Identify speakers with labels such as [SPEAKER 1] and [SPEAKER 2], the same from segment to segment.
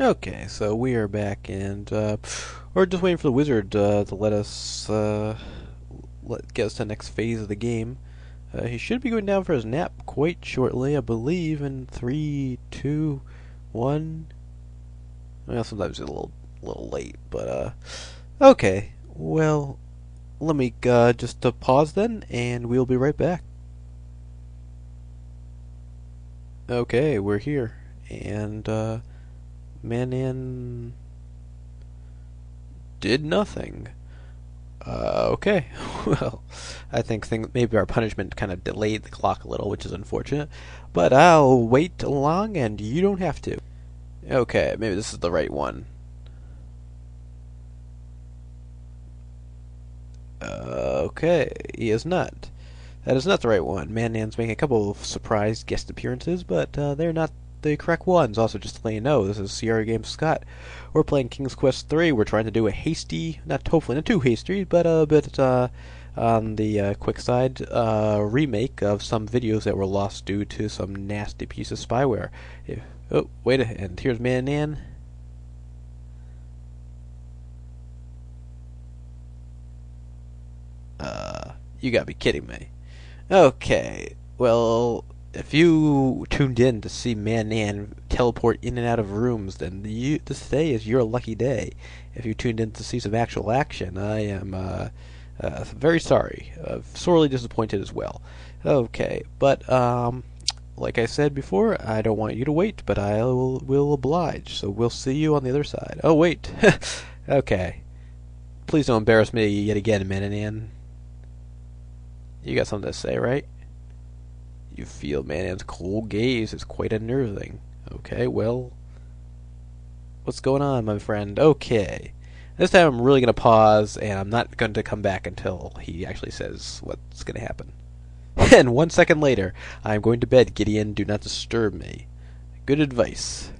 [SPEAKER 1] Okay, so we are back, and we're just waiting for the wizard to let us get us to the next phase of the game. He should be going down for his nap quite shortly, I believe, in 3, 2, 1. Well, sometimes it's a little late, but okay. Well, let me just pause then, and we'll be right back. Okay, we're here, and Manan did nothing. Okay. Well, I think maybe our punishment kind of delayed the clock a little, which is unfortunate. But I'll wait along, and you don't have to. Okay, maybe this is the right one. Okay, he is not. That is not the right one. Manan's making a couple of surprise guest appearances, but they're not the correct ones. Also, just to let you know, this is Sierra Games Scott. We're playing King's Quest 3. We're trying to do a hasty, hopefully not too hasty, but a bit on the quick side remake of some videos that were lost due to some nasty piece of spyware. Oh, wait a minute. Here's Manan. You gotta be kidding me. Okay, well, if you tuned in to see Manan teleport in and out of rooms, then this day is your lucky day. If you tuned in to see some actual action, I am very sorry. Sorely disappointed as well. Okay, but like I said before, I don't want you to wait, but I will oblige. So we'll see you on the other side. Oh, wait. Okay. Please don't embarrass me yet again, Manan. You got something to say, right? You feel Manan's cold gaze is quite unnerving. Okay, well, what's going on, my friend? Okay. This time I'm really going to pause, and I'm not going to come back until he actually says what's going to happen. And 1 second later, I'm going to bed, Gideon. Do not disturb me. Good advice.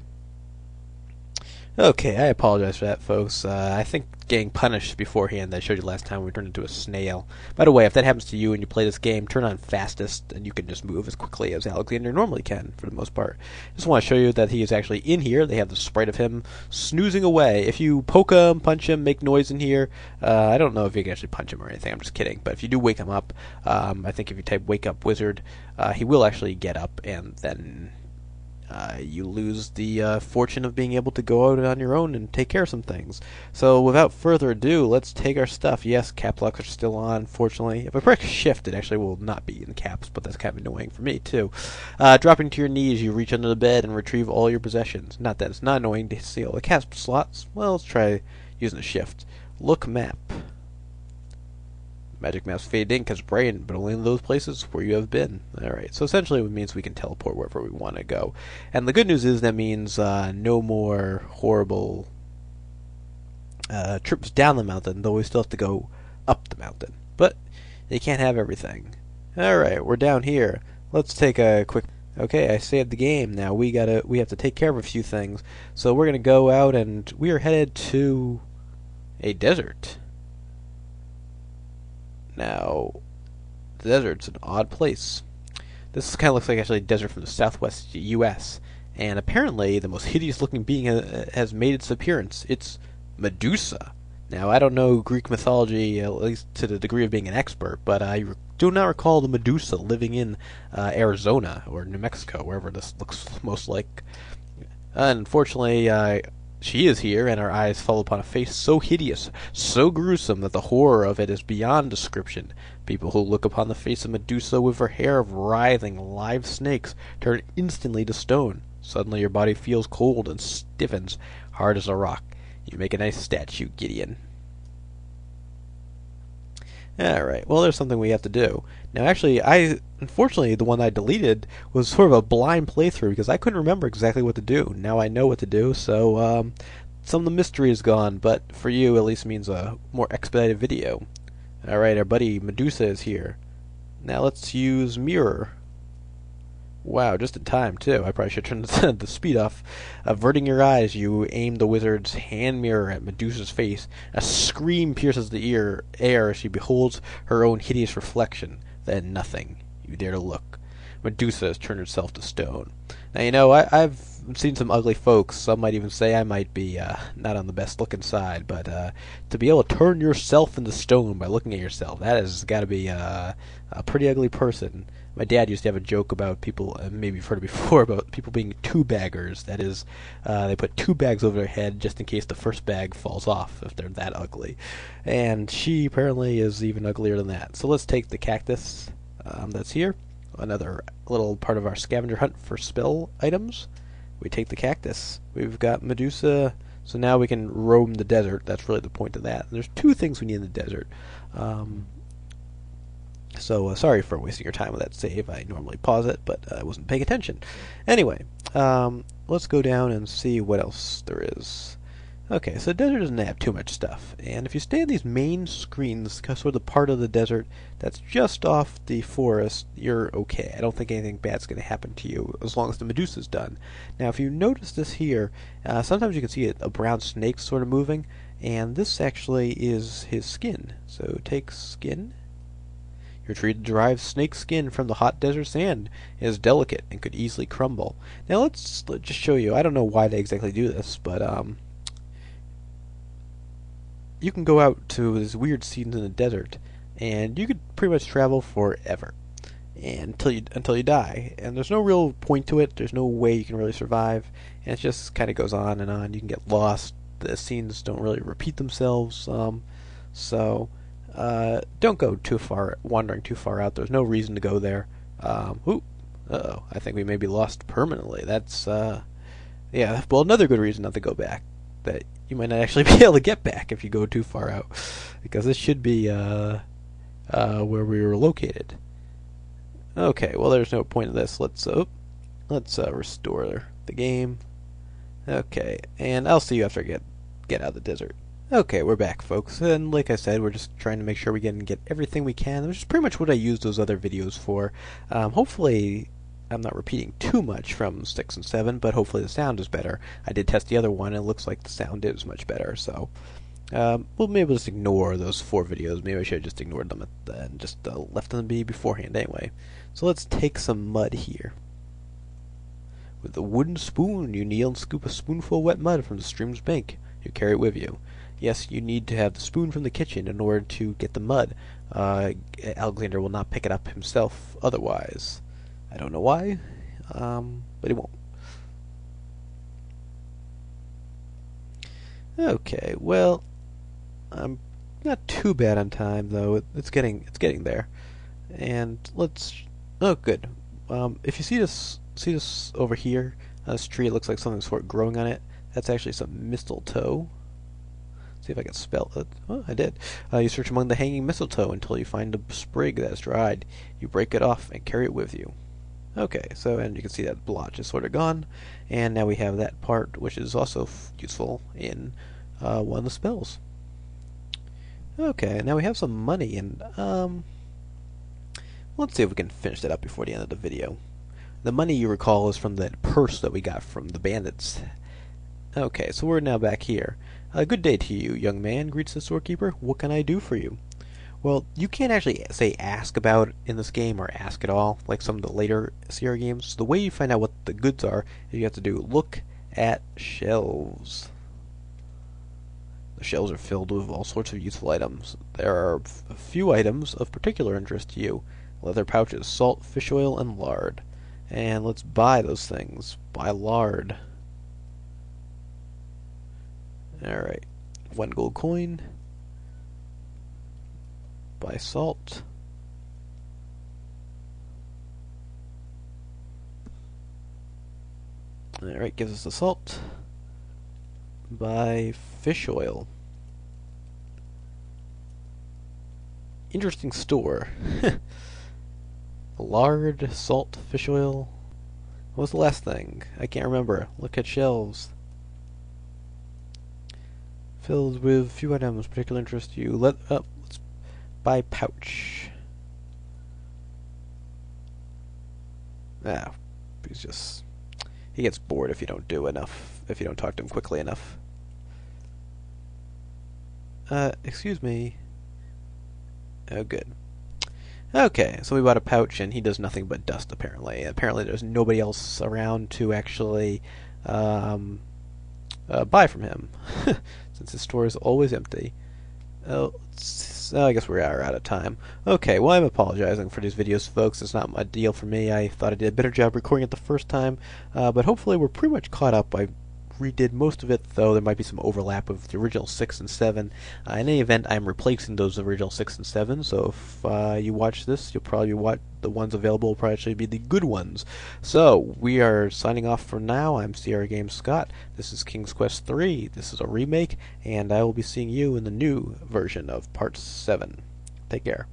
[SPEAKER 1] Okay, I apologize for that, folks. I think getting punished beforehand that I showed you last time we turned into a snail. By the way, if that happens to you and you play this game, turn on fastest, and you can just move as quickly as Alexander normally can, for the most part. Just want to show you that he is actually in here. They have the sprite of him snoozing away. If you poke him, punch him, make noise in here, I don't know if you can actually punch him or anything, I'm just kidding. But if you do wake him up, I think if you type wake up wizard, he will actually get up, and then you lose the fortune of being able to go out on your own and take care of some things. So without further ado, let's take our stuff. Yes, cap locks are still on, fortunately. If I press shift, it actually will not be in caps, but that's kind of annoying for me, too. Dropping to your knees, you reach under the bed and retrieve all your possessions. Not that it's not annoying to see all the cap slots. Well, let's try using a shift. Look map. Magic maps fade in because bright, but only in those places where you have been. Alright, so essentially it means we can teleport wherever we want to go. And the good news is that means no more horrible trips down the mountain, though we still have to go up the mountain. But you can't have everything. Alright, we're down here. Let's take a quick... Okay, I saved the game. Now we have to take care of a few things. So we're going to go out and we are headed to a desert. Now, the desert's an odd place. This kind of looks like actually a desert from the southwest U.S., and apparently the most hideous-looking being has made its appearance. It's Medusa. Now, I don't know Greek mythology, at least to the degree of being an expert, but I do not recall the Medusa living in Arizona or New Mexico, wherever this looks most like. Unfortunately, she is here, and our eyes fall upon a face so hideous, so gruesome, that the horror of it is beyond description. People who look upon the face of Medusa with her hair of writhing live snakes turn instantly to stone. Suddenly your body feels cold and stiffens, hard as a rock. You make a nice statue, Gideon. Alright, well, there's something we have to do. Now, actually, unfortunately, the one I deleted was sort of a blind playthrough because I couldn't remember exactly what to do. Now I know what to do, so some of the mystery is gone, but for you, at least means a more expedited video. Alright, our buddy Medusa is here. Now let's use mirror. Wow, just in time, too. I probably should turn the speed off. Averting your eyes, you aim the wizard's hand mirror at Medusa's face. A scream pierces the air as she beholds her own hideous reflection. Then nothing. You dare to look. Medusa has turned herself to stone. Now, you know, I've seen some ugly folks. Some might even say I might be not on the best looking side, but to be able to turn yourself into stone by looking at yourself, that has got to be a pretty ugly person. My dad used to have a joke about people, maybe you've heard it before, about people being two-baggers. That is, they put two bags over their head just in case the first bag falls off if they're that ugly. And she apparently is even uglier than that. So let's take the cactus that's here. Another little part of our scavenger hunt for spell items. We take the cactus. We've got Medusa, so now we can roam the desert. That's really the point of that. And there's two things we need in the desert. So sorry for wasting your time with that save. I normally pause it, but I wasn't paying attention. Anyway, let's go down and see what else there is. Okay, so the desert doesn't have too much stuff, and if you stay on these main screens, sort of the part of the desert that's just off the forest, you're okay. I don't think anything bad's going to happen to you as long as the Medusa's done. Now, if you notice this here, sometimes you can see a brown snake sort of moving, and this actually is his skin. So take skin. You're treated to derive snake skin from the hot desert sand. It is delicate and could easily crumble. Now let's just show you. I don't know why they exactly do this, but you can go out to this weird scenes in the desert, and you could pretty much travel forever, and until you die. And there's no real point to it. There's no way you can really survive, and it just kind of goes on and on. You can get lost. The scenes don't really repeat themselves, so don't go too far, wandering too far out. There's no reason to go there. I think we may be lost permanently. That's yeah. Well, another good reason not to go back. That you might not actually be able to get back if you go too far out, because this should be where we were located. Okay, well there's no point in this. Let's restore the game. Okay, and I'll see you after I get out of the desert. Okay, we're back, folks, and like I said, we're just trying to make sure we get everything we can, which is pretty much what I used those other videos for. Hopefully I'm not repeating too much from 6 and 7, but hopefully the sound is better. I did test the other one, and it looks like the sound is much better, so we'll maybe just ignore those 4 videos. Maybe I should have just ignored them and just left them be beforehand anyway. So let's take some mud here. With a wooden spoon, you kneel and scoop a spoonful of wet mud from the stream's bank. You carry it with you. Yes, you need to have the spoon from the kitchen in order to get the mud. Alexander will not pick it up himself otherwise. I don't know why, but he won't. Okay, well, I'm not too bad on time though. It's getting there, and let's. Oh, good. If you see this over here, this tree, it looks like something's sort of growing on it. That's actually some mistletoe. See if I can spell it. Oh, I did. You search among the hanging mistletoe until you find a sprig that is dried. You break it off and carry it with you. Okay, so, and you can see that blotch is sort of gone, and now we have that part, which is also useful in one of the spells. Okay, now we have some money, and let's see if we can finish that up before the end of the video. The money, you recall, is from that purse that we got from the bandits. Okay, so we're now back here. Good day to you, young man, greets the storekeeper. What can I do for you? Well, you can't actually say ask about in this game, or ask at all, like some of the later Sierra games. So the way you find out what the goods are is you have to do look at shelves. The shelves are filled with all sorts of useful items. There are a few items of particular interest to you. Leather pouches, salt, fish oil, and lard. And let's buy those things. Buy lard. Alright. 1 gold coin. Buy salt. Alright, gives us the salt. Buy fish oil. Interesting store. Lard, salt, fish oil. What was the last thing? I can't remember. Look at shelves. Filled with few items of particular interest to you. Let's buy pouch. He gets bored if you don't do enough, if you don't talk to him quickly enough. Excuse me. Oh, good. Okay, so we bought a pouch, and he does nothing but dust, apparently. Apparently there's nobody else around to actually buy from him, since his store is always empty. Oh, I guess we are out of time. Okay, well, I'm apologizing for these videos, folks. It's not a deal for me. I thought I did a better job recording it the first time, but hopefully we're pretty much caught up. I redid most of it, though there might be some overlap with the original 6 and 7. In any event, I'm replacing those original 6 and 7, so if you watch this, you'll probably watch the ones available will probably actually be the good ones. So, we are signing off for now. I'm Sierra Games Scott. This is King's Quest 3. This is a remake, and I will be seeing you in the new version of Part 7. Take care.